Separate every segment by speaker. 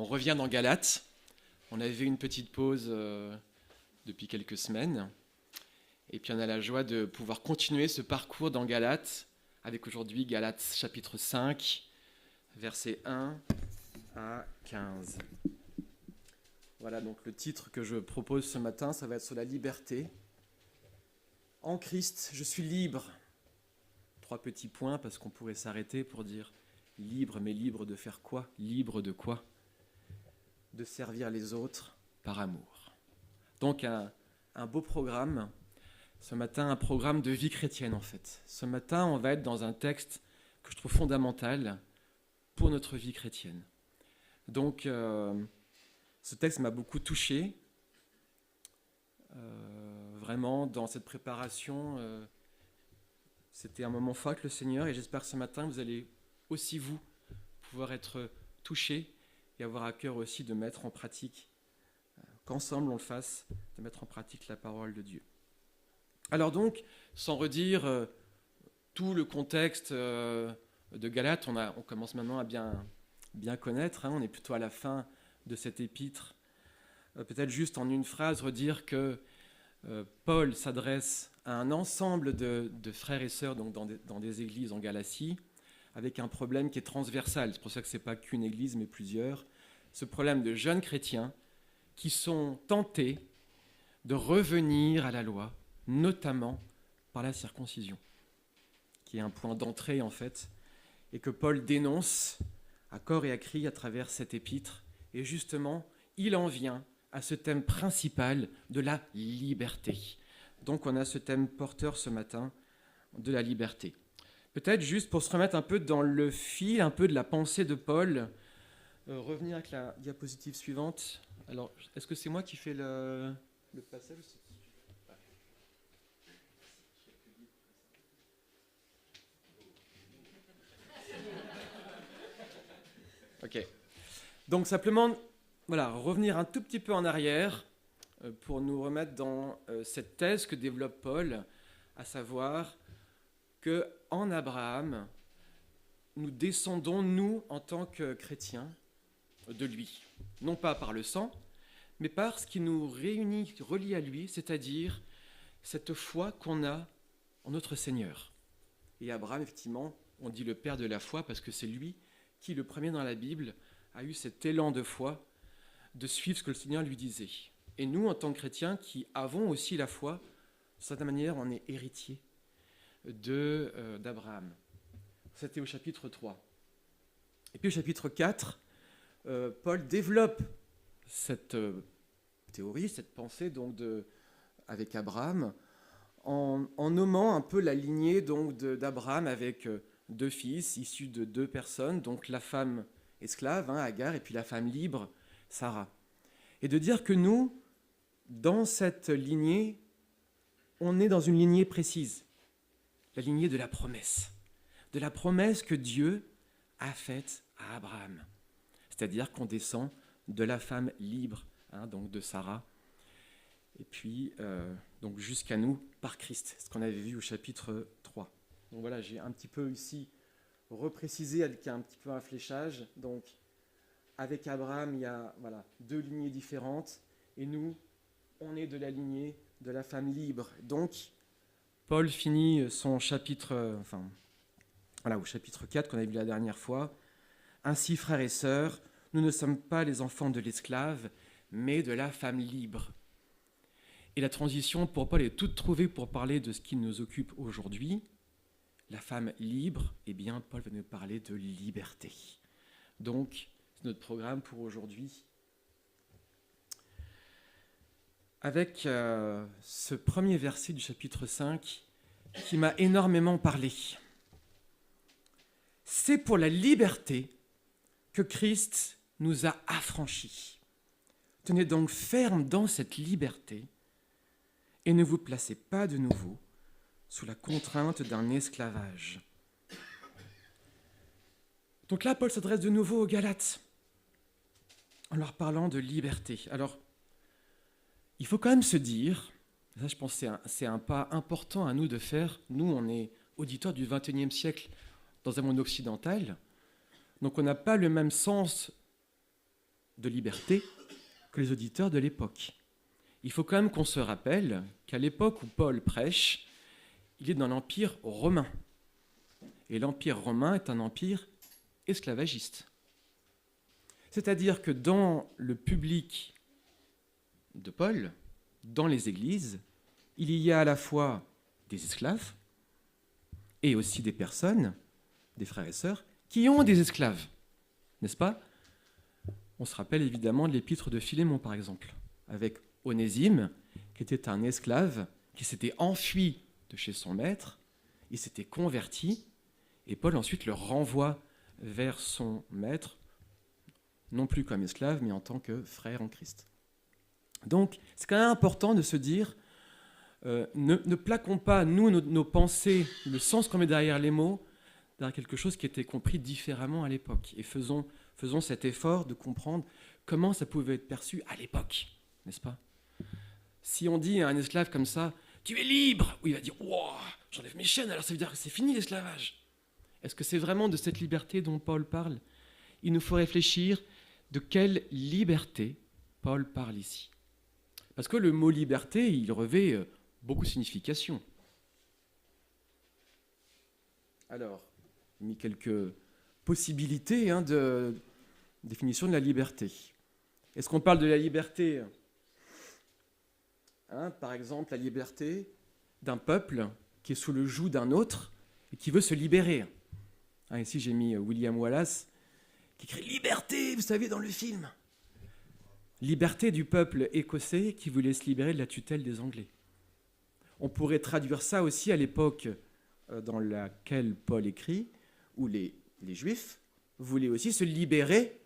Speaker 1: On revient dans Galates. On avait une petite pause depuis quelques semaines. Et puis on a la joie de pouvoir continuer ce parcours dans Galates, avec aujourd'hui Galates chapitre 5, versets 1 à 15. Voilà donc le titre que je propose ce matin, ça va être sur la liberté. En Christ, je suis libre. 3 petits points parce qu'on pourrait s'arrêter pour dire libre, mais libre de faire quoi ? Libre de quoi ? De servir les autres par amour. Donc un beau programme. Ce matin, un programme de vie chrétienne en fait. Ce matin, on va être dans un texte que je trouve fondamental pour notre vie chrétienne. Donc, ce texte m'a beaucoup touché. Vraiment, dans cette préparation, c'était un moment fort avec le Seigneur et j'espère que ce matin, vous allez aussi, vous, pouvoir être touchés et avoir à cœur aussi de mettre en pratique, qu'ensemble on le fasse, de mettre en pratique la parole de Dieu. Alors donc, sans redire tout le contexte de Galates, on commence maintenant à bien connaître, on est plutôt à la fin de cet épître. Peut-être juste en une phrase redire que Paul s'adresse à un ensemble de frères et sœurs donc dans des églises en Galatie, avec un problème qui est transversal. C'est pour ça que ce n'est pas qu'une église, mais plusieurs. Ce problème de jeunes chrétiens qui sont tentés de revenir à la loi, notamment par la circoncision, qui est un point d'entrée en fait, et que Paul dénonce à corps et à cri à travers cet épître. Et justement, il en vient à ce thème principal de la liberté. Donc on a ce thème porteur ce matin de la liberté. Peut-être juste pour se remettre un peu dans le fil, un peu de la pensée de Paul, revenir avec la diapositive suivante. Alors, est-ce que c'est moi qui fais le passage ? Ok. Donc simplement, voilà, revenir un tout petit peu en arrière pour nous remettre dans cette thèse que développe Paul, à savoir qu'en Abraham, nous descendons, nous, en tant que chrétiens, de lui. Non pas par le sang, mais par ce qui nous réunit, relie à lui, c'est-à-dire cette foi qu'on a en notre Seigneur. Et Abraham, effectivement, on dit le père de la foi parce que c'est lui qui, le premier dans la Bible, a eu cet élan de foi de suivre ce que le Seigneur lui disait. Et nous, en tant que chrétiens, qui avons aussi la foi, de certaine manière, on est héritiers d'Abraham. C'était au chapitre 3. Et puis au chapitre 4, Paul développe cette théorie, cette pensée donc avec Abraham, en nommant un peu la lignée donc d'Abraham avec 2 fils issus de 2 personnes, donc la femme esclave, Agar, et puis la femme libre, Sarah. Et de dire que nous, dans cette lignée, on est dans une lignée précise, la lignée de la promesse que Dieu a faite à Abraham. C'est-à-dire qu'on descend de la femme libre, donc de Sarah, et puis donc jusqu'à nous par Christ, ce qu'on avait vu au chapitre 3. Donc voilà, j'ai un petit peu ici reprécisé avec un petit peu un fléchage. Donc avec Abraham, il y a 2 lignées différentes, et nous, on est de la lignée de la femme libre. Donc Paul finit son chapitre, au chapitre 4 qu'on a vu la dernière fois. Ainsi, frères et sœurs, nous ne sommes pas les enfants de l'esclave, mais de la femme libre. Et la transition pour Paul est toute trouvée pour parler de ce qui nous occupe aujourd'hui. La femme libre, Paul va nous parler de liberté. Donc, c'est notre programme pour aujourd'hui. Avec ce premier verset du chapitre 5 qui m'a énormément parlé. C'est pour la liberté que Christ nous a affranchis. Tenez donc ferme dans cette liberté et ne vous placez pas de nouveau sous la contrainte d'un esclavage. Donc là, Paul s'adresse de nouveau aux Galates en leur parlant de liberté. Alors, il faut quand même se dire, ça je pense que c'est un pas important à nous de faire, nous on est auditeurs du XXIe siècle dans un monde occidental, donc on n'a pas le même sens de liberté que les auditeurs de l'époque. Il faut quand même qu'on se rappelle qu'à l'époque où Paul prêche, il est dans l'Empire romain. Et l'Empire romain est un empire esclavagiste. C'est-à-dire que dans le public de Paul, dans les églises, il y a à la fois des esclaves et aussi des personnes, des frères et sœurs, qui ont des esclaves, n'est-ce pas ? On se rappelle évidemment de l'épître de Philémon, par exemple, avec Onésime, qui était un esclave, qui s'était enfui de chez son maître, il s'était converti, et Paul ensuite le renvoie vers son maître, non plus comme esclave, mais en tant que frère en Christ. Donc, c'est quand même important de se dire, ne plaquons pas, nous, nos pensées, le sens qu'on met derrière les mots, derrière quelque chose qui était compris différemment à l'époque. Et faisons cet effort de comprendre comment ça pouvait être perçu à l'époque, n'est-ce pas ? Si on dit à un esclave comme ça, « Tu es libre !» ou il va dire « Wow, j'enlève mes chaînes, alors ça veut dire que c'est fini l'esclavage !» Est-ce que c'est vraiment de cette liberté dont Paul parle ? Il nous faut réfléchir de quelle liberté Paul parle ici. Parce que le mot « liberté », il revêt beaucoup de significations. Alors, j'ai mis quelques possibilités de définition de la liberté. Est-ce qu'on parle de la liberté, par exemple, la liberté d'un peuple qui est sous le joug d'un autre et qui veut se libérer. Ici, j'ai mis William Wallace qui crie « Liberté !» vous savez, dans le film. Liberté du peuple écossais qui voulait se libérer de la tutelle des Anglais. On pourrait traduire ça aussi à l'époque dans laquelle Paul écrit, où les Juifs voulaient aussi se libérer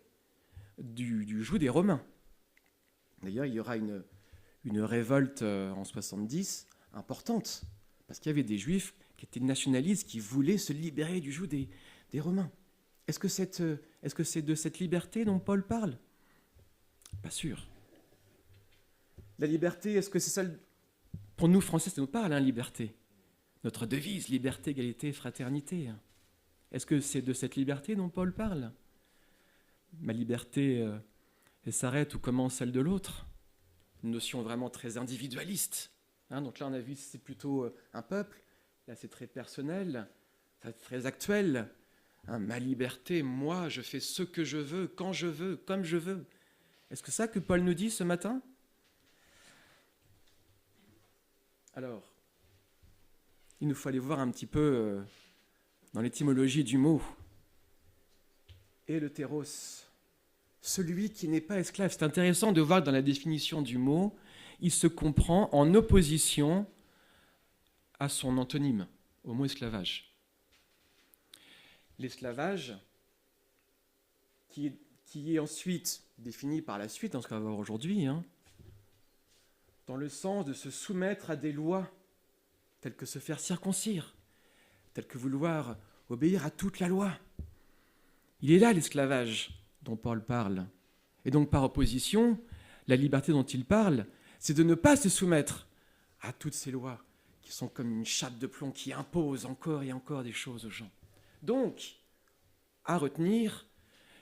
Speaker 1: du joug des Romains. D'ailleurs, il y aura une révolte en 70 importante, parce qu'il y avait des Juifs qui étaient nationalistes, qui voulaient se libérer du joug des Romains. Est-ce que c'est de cette liberté dont Paul parle ? Pas sûr. La liberté, est-ce que c'est ça pour nous, Français, ça nous parle, liberté. Notre devise, liberté, égalité, fraternité. Est-ce que c'est de cette liberté dont Paul parle ? Ma liberté, elle s'arrête où commence celle de l'autre. Une notion vraiment très individualiste. Donc là, on a vu c'est plutôt un peuple. Là, c'est très personnel, c'est très actuel. Ma liberté, moi, je fais ce que je veux, quand je veux, comme je veux. Est-ce que c'est ça que Paul nous dit ce matin ? Alors, il nous faut aller voir un petit peu dans l'étymologie du mot. Et le téros, celui qui n'est pas esclave. C'est intéressant de voir que dans la définition du mot, il se comprend en opposition à son antonyme, au mot esclavage. L'esclavage, qui est ensuite défini par la suite, dans ce qu'on va voir aujourd'hui, dans le sens de se soumettre à des lois, telles que se faire circoncire, telles que vouloir obéir à toute la loi. Il est là l'esclavage dont Paul parle. Et donc par opposition, la liberté dont il parle, c'est de ne pas se soumettre à toutes ces lois qui sont comme une chape de plomb qui impose encore et encore des choses aux gens. Donc, à retenir,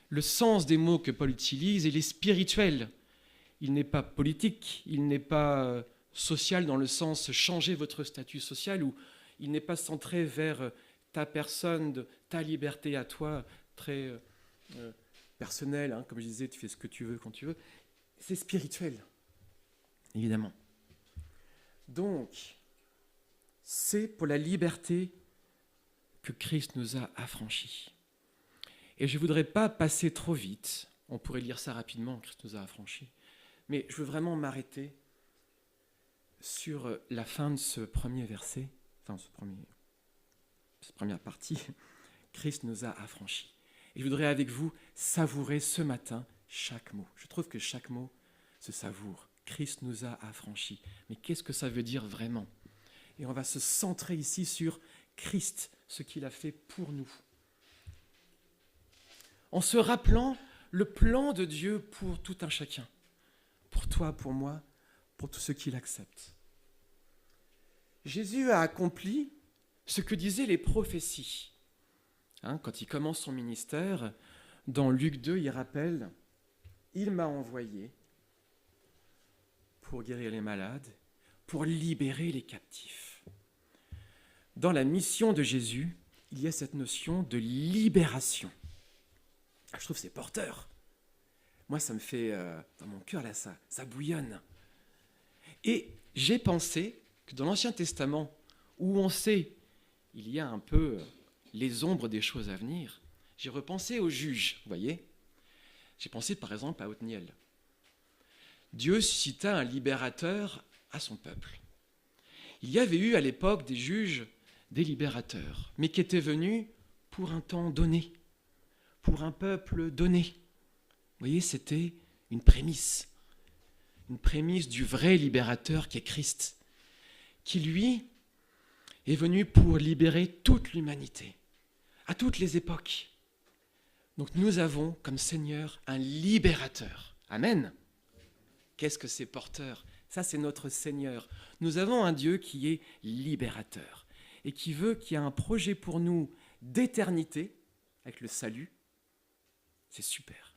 Speaker 1: le sens des mots que Paul utilise, il est spirituel. Il n'est pas politique, il n'est pas social dans le sens changer votre statut social, ou il n'est pas centré vers ta personne, ta liberté à toi, très personnelle, comme je disais, tu fais ce que tu veux quand tu veux. C'est spirituel, évidemment. Donc, c'est pour la liberté que Christ nous a affranchis. Et je ne voudrais pas passer trop vite, on pourrait lire ça rapidement, Christ nous a affranchis, mais je veux vraiment m'arrêter sur la fin de ce premier verset, cette première partie, Christ nous a affranchis. Et je voudrais avec vous savourer ce matin chaque mot. Je trouve que chaque mot se savoure. Christ nous a affranchis. Mais qu'est-ce que ça veut dire vraiment ? Et on va se centrer ici sur Christ, ce qu'il a fait pour nous. En se rappelant le plan de Dieu pour tout un chacun. Pour toi, pour moi, pour tous ceux qui l'acceptent. Jésus a accompli ce que disaient les prophéties. Quand il commence son ministère, dans Luc 2, il rappelle il m'a envoyé pour guérir les malades, pour libérer les captifs. Dans la mission de Jésus, il y a cette notion de libération. Ah, je trouve que c'est porteur. Moi, ça me fait, dans mon cœur, là, ça bouillonne. Et j'ai pensé que dans l'Ancien Testament, où on sait, il y a un peu les ombres des choses à venir, j'ai repensé aux juges, vous voyez. J'ai pensé par exemple à Othniel. Dieu suscita un libérateur à son peuple. Il y avait eu à l'époque des juges, des libérateurs, mais qui étaient venus pour un temps donné, pour un peuple donné. Vous voyez, c'était une prémisse du vrai libérateur qui est Christ, qui lui est venu pour libérer toute l'humanité, à toutes les époques. Donc nous avons comme Seigneur un libérateur. Amen. Qu'est-ce que c'est porteur ? Ça, c'est notre Seigneur. Nous avons un Dieu qui est libérateur et qui veut qu'il y ait un projet pour nous d'éternité avec le salut. C'est super.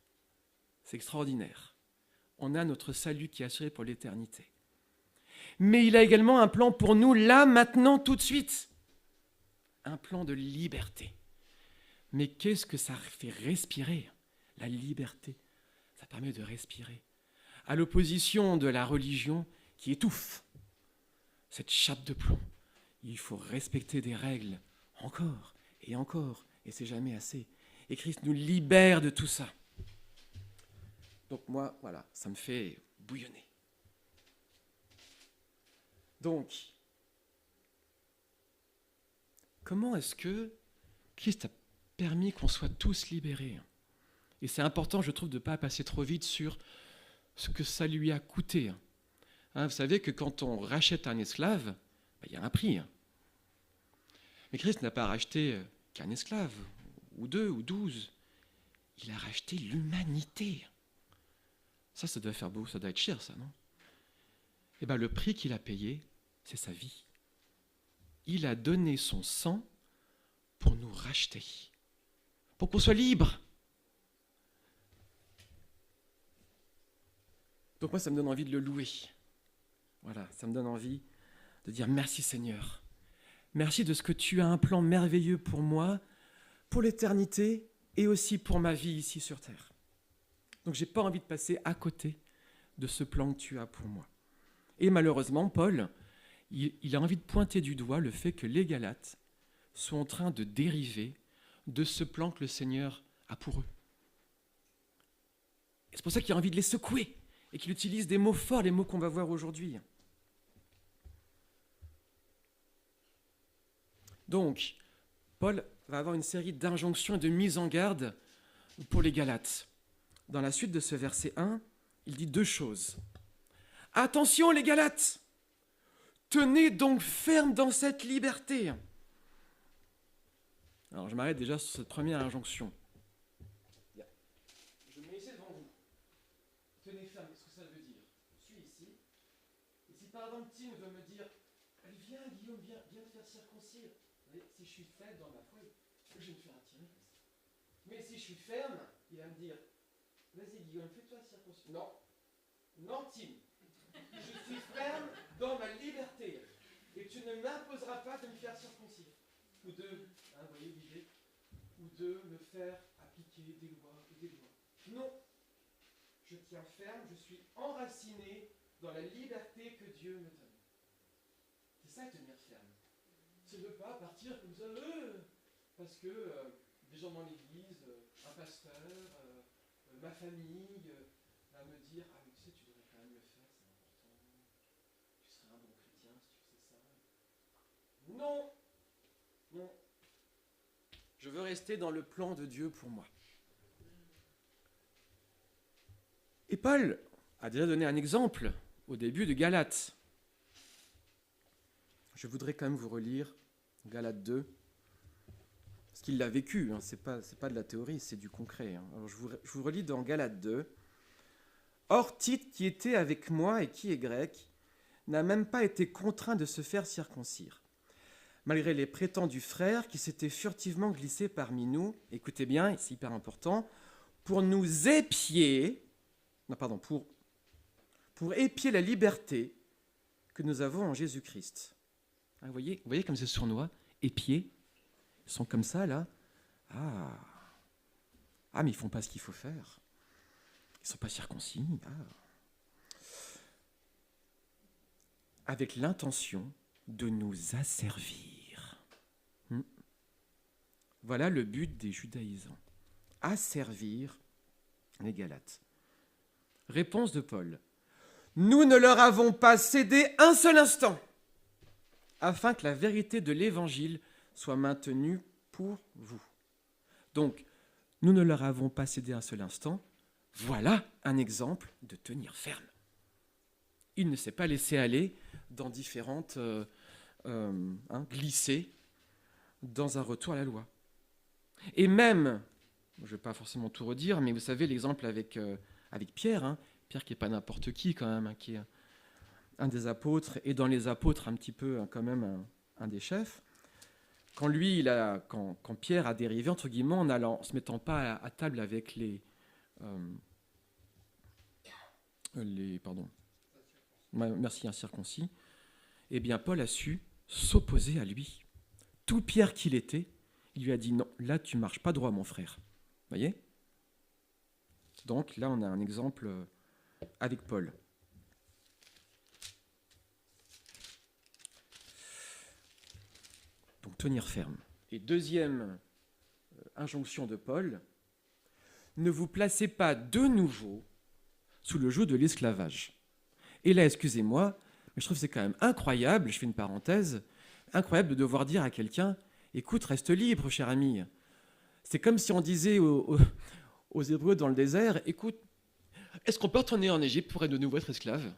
Speaker 1: C'est extraordinaire. On a notre salut qui est assuré pour l'éternité. Mais il a également un plan pour nous là, maintenant, tout de suite. Un plan de liberté. Mais qu'est-ce que ça fait respirer ? La liberté, ça permet de respirer. À l'opposition de la religion qui étouffe, cette chape de plomb. Il faut respecter des règles encore, et c'est jamais assez. Et Christ nous libère de tout ça. Donc moi, voilà, ça me fait bouillonner. Donc, comment est-ce que Christ a permis qu'on soit tous libérés ? Et c'est important, je trouve, de ne pas passer trop vite sur ce que ça lui a coûté. Vous savez que quand on rachète un esclave, il y a un prix. Mais Christ n'a pas racheté qu'un esclave, ou 2, ou 12. Il a racheté l'humanité. Ça doit faire beau, ça doit être cher, ça, non ? Eh bien, le prix qu'il a payé, c'est sa vie. Il a donné son sang pour nous racheter, pour qu'on soit libre. Donc moi, ça me donne envie de le louer. Voilà, ça me donne envie de dire merci Seigneur. Merci de ce que tu as un plan merveilleux pour moi, pour l'éternité et aussi pour ma vie ici sur terre. Donc je n'ai pas envie de passer à côté de ce plan que tu as pour moi. Et malheureusement, Paul, il a envie de pointer du doigt le fait que les Galates sont en train de dériver de ce plan que le Seigneur a pour eux. Et c'est pour ça qu'il a envie de les secouer et qu'il utilise des mots forts, les mots qu'on va voir aujourd'hui. Donc, Paul va avoir une série d'injonctions et de mises en garde pour les Galates. Dans la suite de ce verset 1, il dit 2 choses. Attention les Galates, tenez donc ferme dans cette liberté. Alors je m'arrête déjà sur cette première injonction. Je me mets ici devant vous. Tenez ferme, qu'est-ce que ça veut dire ? Je suis ici. Et si par exemple Tim veut me dire, viens Guillaume, viens te faire circoncire. Si je suis faible dans ma foi, je vais me faire attirer comme ça. Mais si je suis ferme, il va me dire, vas-y Guillaume, fais-toi circoncire. Non Tim. Je suis ferme dans ma liberté et tu ne m'imposeras pas de me faire circoncire ou de, vous voyez l'idée, ou de me faire appliquer des lois et des lois. Non, je tiens ferme, je suis enraciné dans la liberté que Dieu me donne. C'est ça tenir ferme. C'est ne pas partir comme ça, parce que des gens dans l'église, un pasteur, ma famille va me dire, ah mais tu sais, tu devrais quand même le faire. Tu serais un bon chrétien si tu faisais ça. Non. Je veux rester dans le plan de Dieu pour moi. Et Paul a déjà donné un exemple au début de Galates. Je voudrais quand même vous relire Galates 2, parce qu'il l'a vécu, c'est pas de la théorie, c'est du concret. Alors je vous relis dans Galates 2. Or Tite, qui était avec moi et qui est grec, n'a même pas été contraint de se faire circoncire. Malgré les prétendus frères qui s'étaient furtivement glissés parmi nous, écoutez bien, c'est hyper important, pour nous épier non, pardon, pour épier la liberté que nous avons en Jésus-Christ. Vous voyez comme c'est sournois, épier, ils sont comme ça là. Ah, mais ils ne font pas ce qu'il faut faire. Ils ne sont pas circoncis. Avec l'intention de nous asservir. Voilà le but des judaïsants. Asservir les Galates. Réponse de Paul. Nous ne leur avons pas cédé un seul instant, afin que la vérité de l'Évangile soit maintenue pour vous. Donc, nous ne leur avons pas cédé un seul instant. Voilà un exemple de tenir ferme. Il ne s'est pas laissé aller dans différentes glissées dans un retour à la loi. Et même, je ne vais pas forcément tout redire, mais vous savez l'exemple avec Pierre, Pierre qui n'est pas n'importe qui quand même, qui est un des apôtres, et dans les apôtres un petit peu quand même un des chefs. Quand Pierre a dérivé, entre guillemets, en se mettant pas à table avec incirconcis, eh bien Paul a su s'opposer à lui. Tout Pierre qu'il était, il lui a dit non, là tu marches pas droit mon frère. Vous voyez ? Donc là on a un exemple avec Paul. Donc tenir ferme. Et deuxième injonction de Paul, ne vous placez pas de nouveau sous le joug de l'esclavage. Et là, excusez-moi, mais je trouve que c'est quand même incroyable, je fais une parenthèse, incroyable de devoir dire à quelqu'un, écoute, reste libre, cher ami. C'est comme si on disait aux Hébreux dans le désert, écoute, est-ce qu'on peut retourner en Égypte pour de nouveau être esclave ?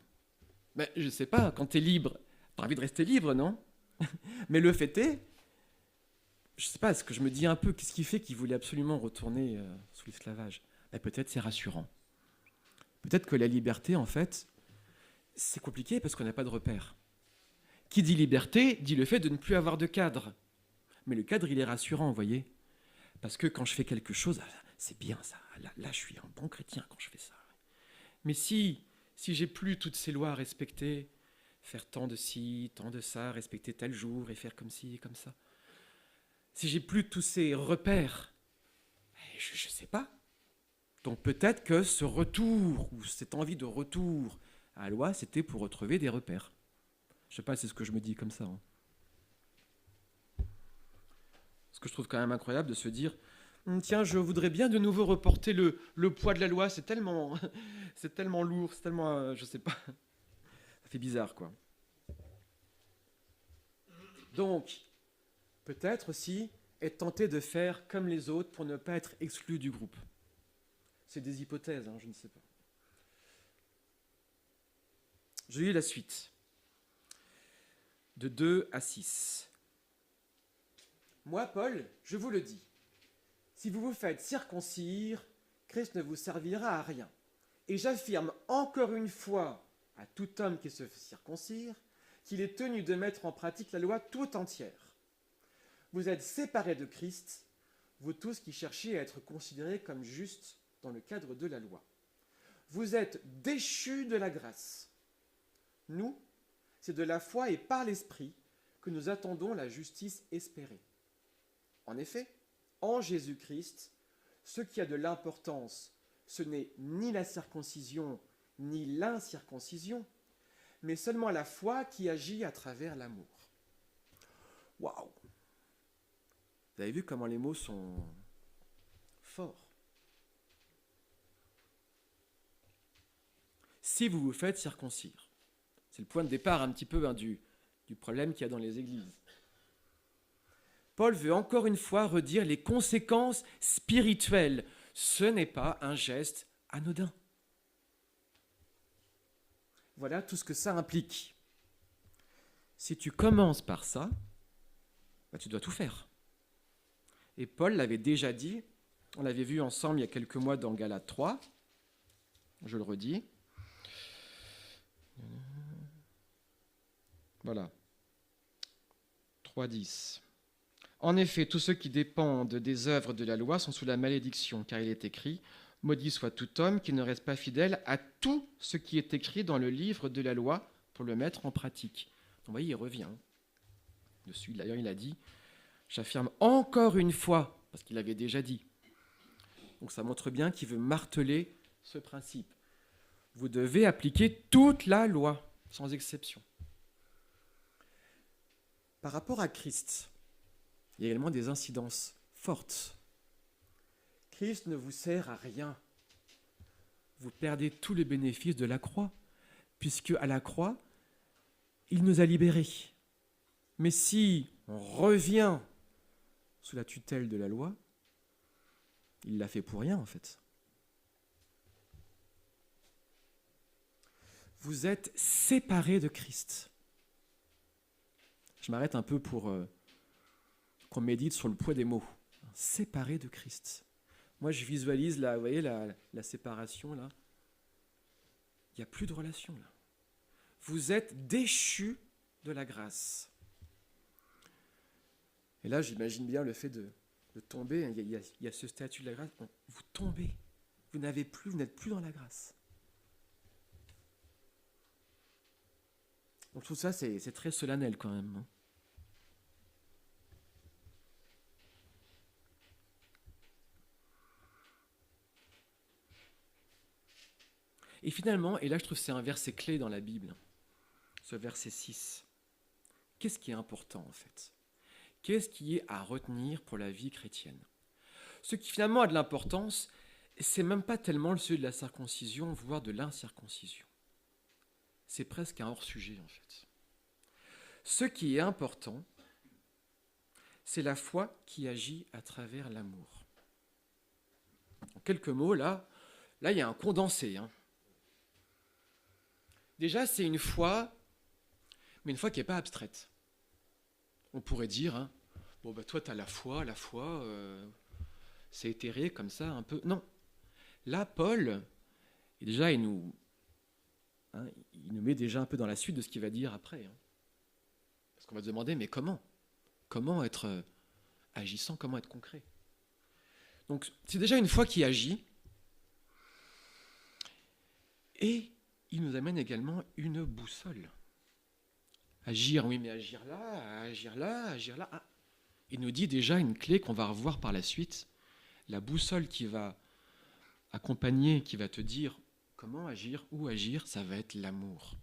Speaker 1: Ben, je ne sais pas, quand tu es libre, tu as envie de rester libre, non ? Mais le fait est, je ne sais pas, ce que je me dis un peu, qu'est-ce qui fait qu'il voulait absolument retourner sous l'esclavage ? Ben, peut-être c'est rassurant. Peut-être que la liberté, en fait, c'est compliqué parce qu'on n'a pas de repère. Qui dit liberté, dit le fait de ne plus avoir de cadre. Mais le cadre, il est rassurant, vous voyez ? Parce que quand je fais quelque chose, c'est bien ça. Là, je suis un bon chrétien quand je fais ça. Mais si j'ai plus toutes ces lois à respecter, faire tant de ci, tant de ça, respecter tel jour et faire comme ci et comme ça, si j'ai plus tous ces repères, je ne sais pas. Donc peut-être que ce retour, ou cette envie de retour à la loi, c'était pour retrouver des repères. Je ne sais pas, c'est ce que je me dis comme ça. Ce que je trouve quand même incroyable de se dire, tiens, je voudrais bien de nouveau reporter le poids de la loi, c'est tellement lourd, c'est tellement, je ne sais pas, ça fait bizarre, quoi. Donc, peut-être aussi être tenté de faire comme les autres pour ne pas être exclu du groupe. C'est des hypothèses, je ne sais pas. Je lis la suite. De 2 à 6. Moi, Paul, je vous le dis, si vous vous faites circoncire, Christ ne vous servira à rien. Et j'affirme encore une fois à tout homme qui se fait circoncire qu'il est tenu de mettre en pratique la loi tout entière. Vous êtes séparés de Christ, vous tous qui cherchez à être considérés comme justes dans le cadre de la loi. Vous êtes déchus de la grâce. Nous, c'est de la foi et par l'Esprit que nous attendons la justice espérée. En effet, en Jésus-Christ, ce qui a de l'importance, ce n'est ni la circoncision ni l'incirconcision, mais seulement la foi qui agit à travers l'amour. Waouh! Vous avez vu comment les mots sont forts. Si vous vous faites circoncire, c'est le point de départ un petit peu du problème qu'il y a dans les églises. Paul veut encore une fois redire les conséquences spirituelles. Ce n'est pas un geste anodin. Voilà tout ce que ça implique. Si tu commences par ça, tu dois tout faire. Et Paul l'avait déjà dit, on l'avait vu ensemble il y a quelques mois dans Galates 3, je le redis. Voilà. 3:10. En effet, tous ceux qui dépendent des œuvres de la loi sont sous la malédiction, car il est écrit Maudit soit tout homme qui ne reste pas fidèle à tout ce qui est écrit dans le livre de la loi pour le mettre en pratique. Donc, vous voyez, il revient dessus. D'ailleurs, il a dit, j'affirme encore une fois, parce qu'il avait déjà dit. Donc ça montre bien qu'il veut marteler ce principe. Vous devez appliquer toute la loi, sans exception. Par rapport à Christ, il y a également des incidences fortes. Christ ne vous sert à rien. Vous perdez tous les bénéfices de la croix, puisque à la croix, il nous a libérés. Mais si on revient sous la tutelle de la loi, il l'a fait pour rien en fait. Vous êtes séparés de Christ. Je m'arrête un peu pour qu'on médite sur le poids des mots. Séparés de Christ. Moi, je visualise là, vous voyez, la séparation là. Il n'y a plus de relation là. Vous êtes déchus de la grâce. Et là, j'imagine bien le fait de tomber. Il y a ce statut de la grâce. Vous tombez. Vous n'êtes plus dans la grâce. Donc tout ça, c'est très solennel quand même. Et finalement, et là je trouve que c'est un verset clé dans la Bible, ce verset 6. Qu'est-ce qui est important en fait ? Qu'est-ce qui est à retenir pour la vie chrétienne ? Ce qui finalement a de l'importance, c'est même pas tellement le sujet de la circoncision, voire de l'incirconcision. C'est presque un hors-sujet en fait. Ce qui est important, c'est la foi qui agit à travers l'amour. En quelques mots, là il y a un condensé. Déjà, c'est une foi, mais une foi qui n'est pas abstraite. On pourrait dire, toi, tu as la foi, c'est éthéré comme ça, un peu. Non. Là, Paul, déjà, il nous met déjà un peu dans la suite de ce qu'il va dire après. Parce qu'on va se demander, mais comment ? Comment être agissant, comment être concret ? Donc, c'est déjà une foi qui agit. Et il nous amène également une boussole. Agir, oui, mais agir là. Ah. Il nous dit déjà une clé qu'on va revoir par la suite. La boussole qui va accompagner, qui va te dire comment agir, où agir, ça va être l'amour.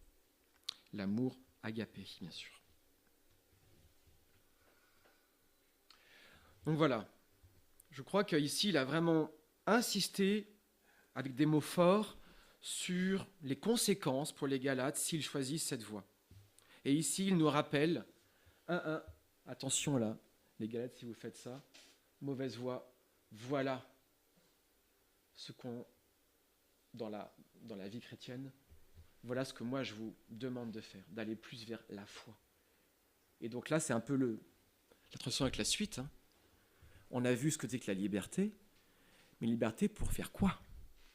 Speaker 1: L'amour agapé, bien sûr. Donc voilà. Je crois qu'ici, il a vraiment insisté avec des mots forts sur les conséquences pour les Galates s'ils choisissent cette voie. Et ici, il nous rappelle, attention là, les Galates, si vous faites ça, mauvaise voie, voilà ce qu'on, dans la vie chrétienne, voilà ce que moi je vous demande de faire, d'aller plus vers la foi. Et donc là, c'est un peu la transition avec la suite. On a vu ce que c'est que la liberté, mais liberté pour faire quoi ?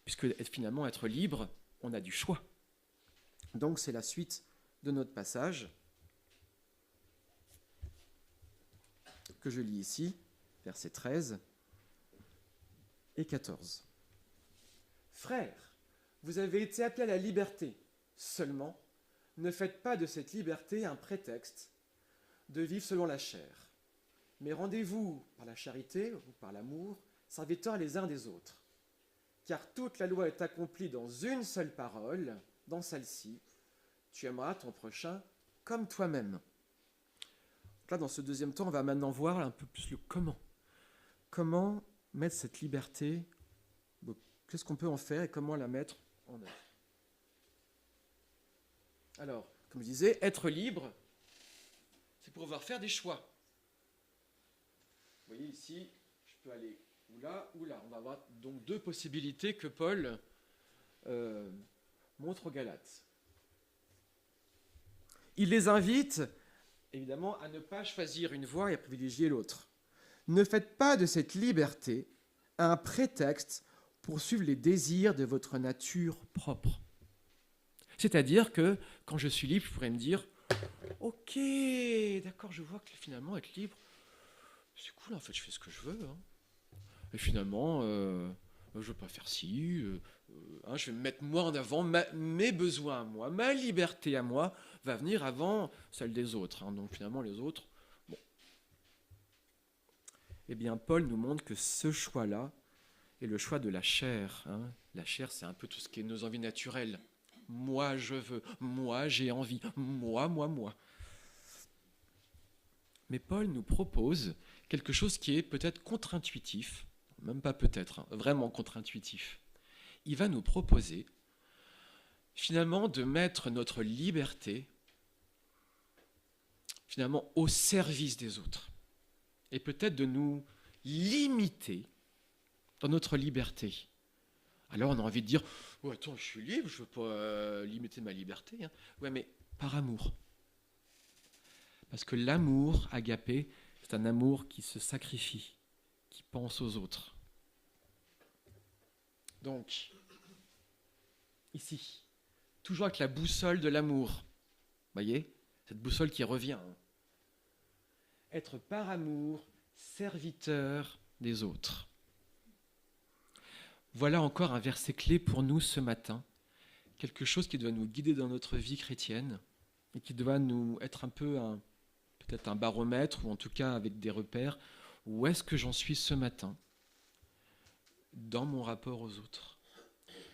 Speaker 1: Puisque finalement, être libre, on a du choix. Donc, c'est la suite de notre passage que je lis ici, versets 13 et 14. Frères, vous avez été appelés à la liberté. Seulement, ne faites pas de cette liberté un prétexte de vivre selon la chair. Mais rendez-vous par la charité ou par l'amour, serviteurs les uns des autres. Car toute la loi est accomplie dans une seule parole, dans celle-ci, tu aimeras ton prochain comme toi-même. Donc là, dans ce deuxième temps, on va maintenant voir un peu plus le comment. Comment mettre cette liberté, qu'est-ce qu'on peut en faire et comment la mettre en œuvre. Alors, comme je disais, être libre, c'est pouvoir faire des choix. Vous voyez ici, je peux aller ou là. On va avoir donc deux possibilités que Paul montre aux Galates. Il les invite, évidemment, à ne pas choisir une voie et à privilégier l'autre. Ne faites pas de cette liberté un prétexte pour suivre les désirs de votre nature propre. C'est-à-dire que quand je suis libre, je pourrais me dire « Ok, d'accord, je vois que finalement, être libre, c'est cool, en fait, je fais ce que je veux. Et finalement, je ne veux pas faire ci, je vais me mettre moi en avant, mes besoins à moi, ma liberté à moi va venir avant celle des autres. Hein. Donc finalement, les autres, bon. Eh bien, Paul nous montre que ce choix-là est le choix de la chair. Hein. La chair, c'est un peu tout ce qui est nos envies naturelles. Moi, je veux, moi, j'ai envie, moi. Mais Paul nous propose quelque chose qui est peut-être contre-intuitif, même pas peut-être, hein, vraiment contre-intuitif. Il va nous proposer finalement de mettre notre liberté finalement au service des autres et peut-être de nous limiter dans notre liberté. Alors on a envie de dire oh, attends, je suis libre, je ne veux pas limiter ma liberté. Hein. Ouais, mais par amour. Parce que l'amour agapé, c'est un amour qui se sacrifie, qui pense aux autres. Donc, ici, toujours avec la boussole de l'amour. Vous voyez, cette boussole qui revient. Hein. Être par amour, serviteur des autres. Voilà encore un verset clé pour nous ce matin. Quelque chose qui doit nous guider dans notre vie chrétienne et qui doit nous être un peu peut-être un baromètre, ou en tout cas avec des repères. Où est-ce que j'en suis ce matin dans mon rapport aux autres?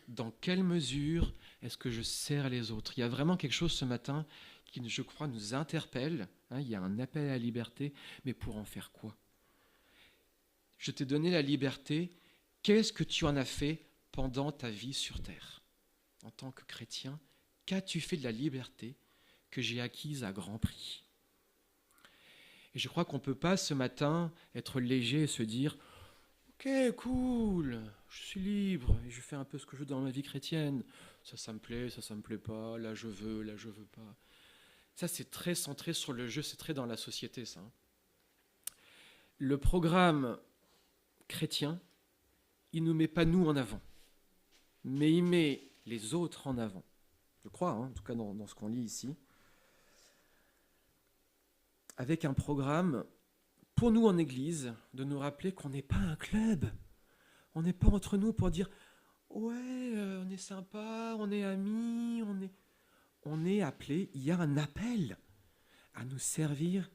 Speaker 1: Dans quelle mesure est-ce que je sers les autres? Il y a vraiment quelque chose ce matin qui, je crois, nous interpelle. Hein, il y a un appel à la liberté, mais pour en faire quoi? Je t'ai donné la liberté. Qu'est-ce que tu en as fait pendant ta vie sur terre? En tant que chrétien, qu'as-tu fait de la liberté que j'ai acquise à grand prix? Et je crois qu'on ne peut pas ce matin être léger et se dire « Ok, cool, je suis libre et je fais un peu ce que je veux dans ma vie chrétienne. Ça me plaît, ça me plaît pas, là je veux pas. » Ça, c'est très centré sur le jeu, c'est très dans la société, ça. Le programme chrétien, il ne nous met pas nous en avant, mais il met les autres en avant. Je crois, hein, en tout cas dans ce qu'on lit ici. Avec un programme, pour nous en Église, de nous rappeler qu'on n'est pas un club. On n'est pas entre nous pour dire « Ouais, on est sympa, on est amis, on est appelé, il y a un appel à nous servir,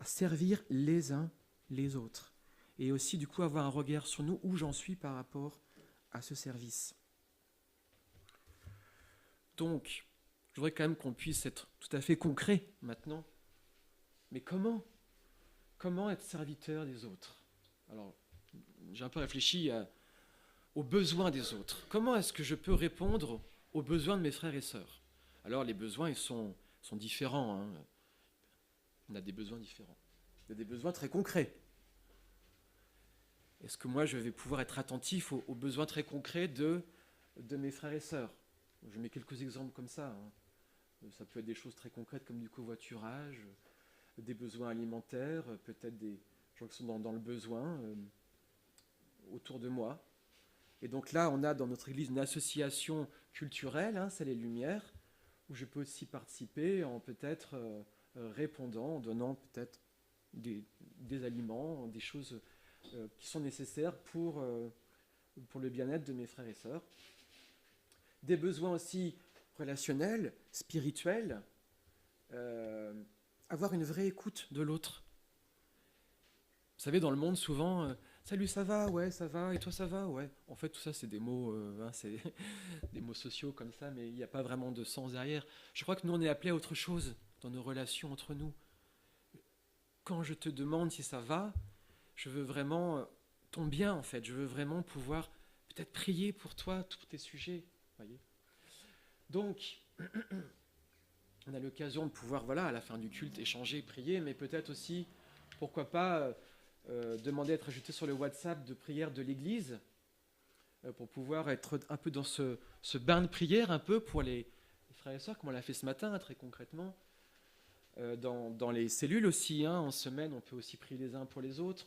Speaker 1: à servir les uns les autres. » Et aussi, du coup, avoir un regard sur nous, où j'en suis par rapport à ce service. Donc, je voudrais quand même qu'on puisse être tout à fait concret maintenant. Mais comment être serviteur des autres? Alors, j'ai un peu réfléchi aux besoins des autres. Comment est-ce que je peux répondre aux besoins de mes frères et sœurs? Alors, les besoins, ils sont différents. Hein. On a des besoins différents. Il y a des besoins très concrets. Est-ce que moi, je vais pouvoir être attentif aux besoins très concrets de mes frères et sœurs? Je mets quelques exemples comme ça. Hein. Ça peut être des choses très concrètes comme du covoiturage, des besoins alimentaires, peut-être des gens qui sont dans le besoin autour de moi. Et donc là, on a dans notre église une association culturelle, hein, c'est les Lumières, où je peux aussi participer en peut-être répondant, en donnant peut-être des aliments, des choses qui sont nécessaires pour le bien-être de mes frères et sœurs. Des besoins aussi relationnels, spirituels, avoir une vraie écoute de l'autre. Vous savez, dans le monde, souvent, salut, ça va? Ouais, ça va. Et toi, ça va? Ouais. En fait, tout ça, c'est des mots, c'est des mots sociaux comme ça, mais il n'y a pas vraiment de sens derrière. Je crois que nous, on est appelés à autre chose dans nos relations entre nous. Quand je te demande si ça va, je veux vraiment ton bien, en fait. Je veux vraiment pouvoir peut-être prier pour toi, tous tes sujets. Voyez. Donc, on a l'occasion de pouvoir, voilà, à la fin du culte, échanger, prier, mais peut-être aussi, pourquoi pas, demander à être ajouté sur le WhatsApp de prière de l'Église, pour pouvoir être un peu dans ce bain de prière, un peu pour les frères et sœurs, comme on l'a fait ce matin, très concrètement. Dans les cellules aussi, hein, en semaine, on peut aussi prier les uns pour les autres.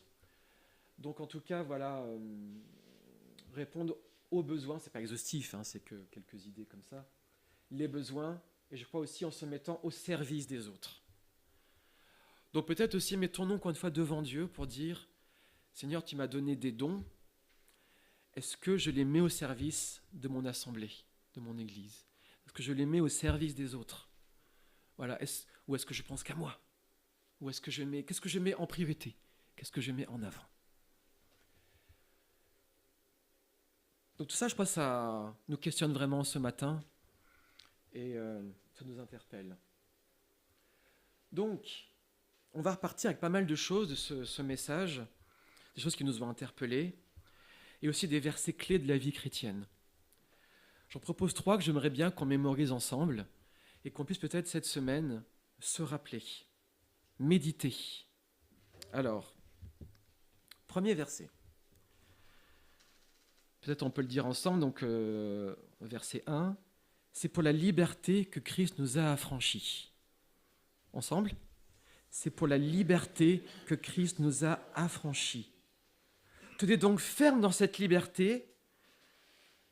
Speaker 1: Donc en tout cas, voilà, répondre aux besoins, c'est pas exhaustif, hein, c'est que quelques idées comme ça. Les besoins, et je crois aussi en se mettant au service des autres. Donc peut-être aussi mettons-nous encore une fois devant Dieu pour dire « Seigneur, tu m'as donné des dons est-ce que je les mets au service de mon assemblée, de mon Église? Est-ce que je les mets au service des autres? Voilà. Ou est-ce que je pense qu'à moi? Ou qu'est-ce que je mets en priorité? Qu'est-ce que je mets en avant? Donc tout ça, je pense, ça nous questionne vraiment ce matin et ça nous interpelle. Donc, on va repartir avec pas mal de choses de ce message, des choses qui nous ont interpellés, et aussi des versets clés de la vie chrétienne. J'en propose 3 que j'aimerais bien qu'on mémorise ensemble et qu'on puisse peut-être cette semaine se rappeler, méditer. Alors, premier verset. Peut-être on peut le dire ensemble, donc verset 1. C'est pour la liberté que Christ nous a affranchis. Ensemble? C'est pour la liberté que Christ nous a affranchis. Tenez donc ferme dans cette liberté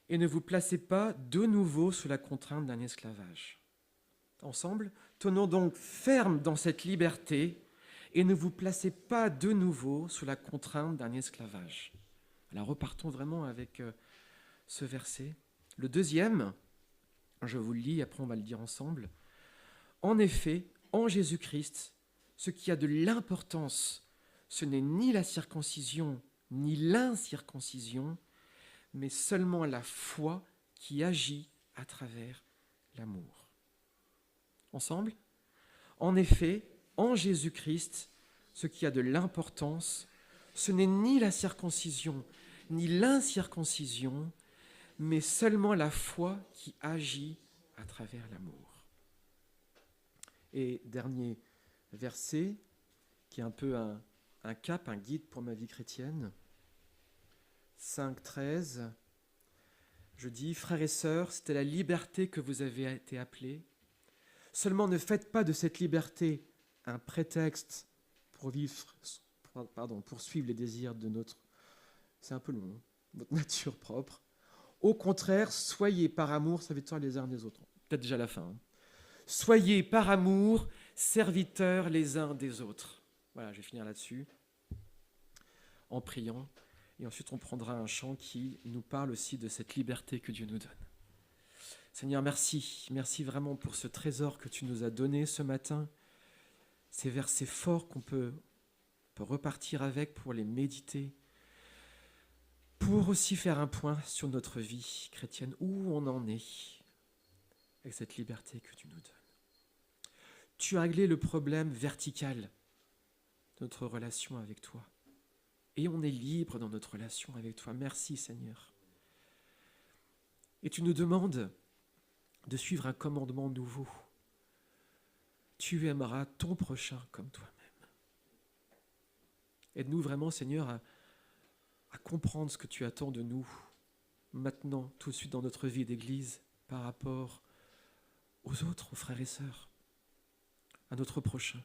Speaker 1: et ne vous placez pas de nouveau sous la contrainte d'un esclavage. Ensemble, tenons donc ferme dans cette liberté et ne vous placez pas de nouveau sous la contrainte d'un esclavage. Alors repartons vraiment avec ce verset. Le deuxième, je vous le lis, après on va le dire ensemble. En effet, en Jésus-Christ, ce qui a de l'importance, ce n'est ni la circoncision ni l'incirconcision, mais seulement la foi qui agit à travers l'amour. Ensemble? En effet, en Jésus-Christ, ce qui a de l'importance, ce n'est ni la circoncision ni l'incirconcision, mais seulement la foi qui agit à travers l'amour. Et dernier verset, qui est un peu un cap, un guide pour ma vie chrétienne. 5,13, je dis, frères et sœurs, c'est à la liberté que vous avez été appelés. Seulement ne faites pas de cette liberté un prétexte pour suivre les désirs de notre, c'est un peu long, notre nature propre. Au contraire, soyez par amour serviteurs les uns des autres. Peut-être déjà la fin. Hein. Soyez par amour serviteurs les uns des autres. Voilà, je vais finir là-dessus, en priant. Et ensuite, on prendra un chant qui nous parle aussi de cette liberté que Dieu nous donne. Seigneur, merci. Merci vraiment pour ce trésor que tu nous as donné ce matin. Ces versets forts qu'on peut repartir avec pour les méditer. Pour aussi faire un point sur notre vie chrétienne, où on en est avec cette liberté que tu nous donnes. Tu as réglé le problème vertical de notre relation avec toi. Et on est libre dans notre relation avec toi. Merci Seigneur. Et tu nous demandes de suivre un commandement nouveau. Tu aimeras ton prochain comme toi-même. Aide-nous vraiment Seigneur à comprendre ce que tu attends de nous maintenant, tout de suite dans notre vie d'église par rapport aux autres, aux frères et sœurs, à notre prochain.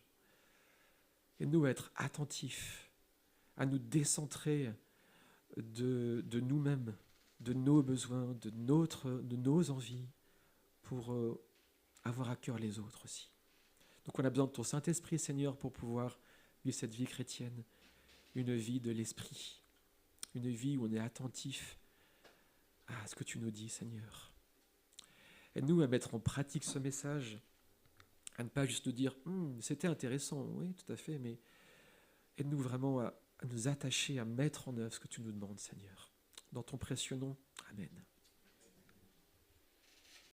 Speaker 1: Aide-nous à être attentifs, à nous décentrer de nous-mêmes, de nos besoins, de nos envies, pour avoir à cœur les autres aussi. Donc on a besoin de ton Saint-Esprit, Seigneur, pour pouvoir vivre cette vie chrétienne, une vie de l'Esprit, une vie où on est attentif à ce que tu nous dis, Seigneur. Aide-nous à mettre en pratique ce message, à ne pas juste nous dire « c'était intéressant, oui, tout à fait », mais aide-nous vraiment à nous attacher, à mettre en œuvre ce que tu nous demandes, Seigneur. Dans ton précieux nom, Amen.